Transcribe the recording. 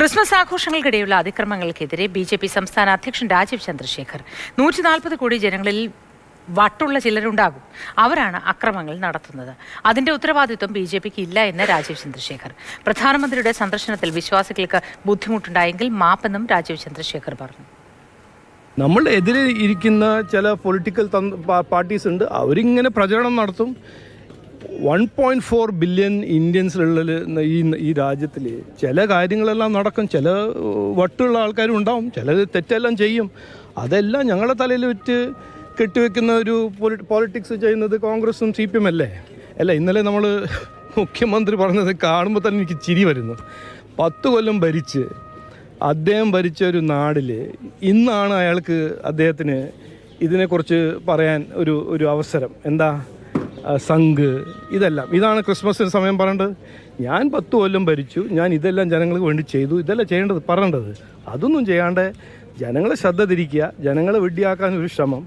Christmas ആഘോഷങ്ങൾക്കിടെയുള്ള അതിക്രമങ്ങൾക്കെതിരെ BJP. സംസ്ഥാന അധ്യക്ഷൻ രാജീവ് ചന്ദ്രശേഖർ 140 കോടി ജനങ്ങളിൽ വട്ടുള്ള ചിലരുണ്ടാകും, അവരാണ് അക്രമങ്ങൾ നടത്തുന്നത്. അതിന്റെ ഉത്തരവാദിത്വം ബി.ജെ.പിക്ക് ഇല്ല എന്ന് രാജീവ് ചന്ദ്രശേഖർ. പ്രധാനമന്ത്രിയുടെ സന്ദർശനത്തിൽ വിശ്വാസികൾക്ക് ബുദ്ധിമുട്ടുണ്ടായെങ്കിൽ മാപ്പെന്നും രാജീവ് ചന്ദ്രശേഖർ പറഞ്ഞു. നമ്മൾ എതിരെ ഇരിക്കുന്ന ചില പൊളിറ്റിക്കൽ പാർട്ടീസ് ഉണ്ട്, അവരിങ്ങനെ പ്രചരണം നടത്തും. 1.4 ബില്യൺ ഇന്ത്യൻസിലുള്ള ഈ രാജ്യത്തിൽ ചില കാര്യങ്ങളെല്ലാം നടക്കും, ചില വട്ടുള്ള ആൾക്കാരും ഉണ്ടാവും, ചില തെറ്റെല്ലാം ചെയ്യും. അതെല്ലാം ഞങ്ങളുടെ തലയിൽ വെച്ച് കെട്ടിവെക്കുന്ന ഒരു പോളിറ്റിക്സ് ചെയ്യുന്നത് കോൺഗ്രസും CPM അല്ലേ. ഇന്നലെ നമ്മൾ മുഖ്യമന്ത്രി പറഞ്ഞത് കാണുമ്പോൾ തന്നെ എനിക്ക് ചിരി വരുന്നു. 10 കൊല്ലം ഭരിച്ച് അദ്ദേഹം ഭരിച്ച ഒരു നാടിൽ ഇന്നാണ് അയാൾക്ക് അദ്ദേഹത്തിന് ഇതിനെക്കുറിച്ച് പറയാൻ ഒരു അവസരം. എന്താ സംഘ് ഇതാണ് ക്രിസ്മസിന് സമയം പറയേണ്ടത്. ഞാൻ 10 കൊല്ലം ഭരിച്ചു, ഞാൻ ഇതെല്ലാം ജനങ്ങൾക്ക് വേണ്ടി ചെയ്തു, ഇതെല്ലാം ചെയ്യേണ്ടത് പറയേണ്ടത്. അതൊന്നും ചെയ്യാണ്ട് ജനങ്ങളെ ശ്രദ്ധ തിരിക്കുക, ജനങ്ങളെ വെടിയാക്കാൻ ഒരു ശ്രമം.